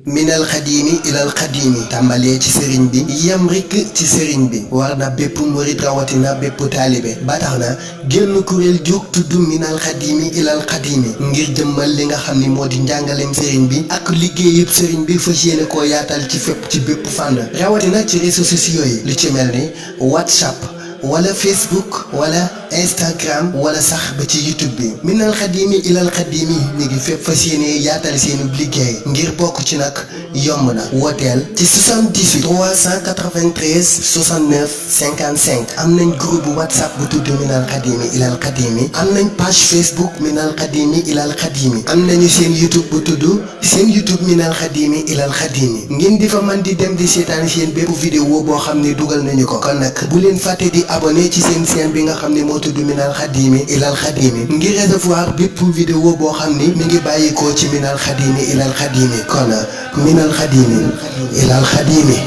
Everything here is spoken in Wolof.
minal xadiimi ilal xadiimi tàmbalee ci sëriñ bi yem rek ci sëriñ bi war na bépp murit rawatina bépp taalibe ba tax na génn kuréel jóg tudd minal xadiimi ilal xadiimi ngir jëmmal li nga xam ni moo di njàngaleem sëriñ bi ak liggéeyub sëriñ bi fas yéene koo yaatal ci fépp ci bépp fànn rawatina ci réseaux sociaux yi lu ci mel ni WhatsApp wala Facebook wala Instagram wala sax ba ci YouTube bi minal xadiimi ilal xadiimi ñu ngi fépp fas yéene yaatal seenu liggéey ngir bokk ci nag yomb na wooteel ci 78 393 69 55 am nañ groupe WhatsApp bu tudd minal xadiimi ilal xadiimi am nañ page Facebook minal xadiimi ilal xadiimi am nañu seen YouTube bu tudd seen YouTube minal xadiimi ilal xadiimi ngeen di fa mën di dem di seetaan seen bépp vidéo boo xam ne dugal nañu ko kon nag bu leen fàtte di abonné ci seen chaîne bi nga xam ne moo tudd minal xadiimi ilal xadiimi ngir recevoir bépp vidéo boo xam ni mi ngi bàyyikoo ci minal xadiimi ilal xadiimi kon minal xadiimi ilal xadiimi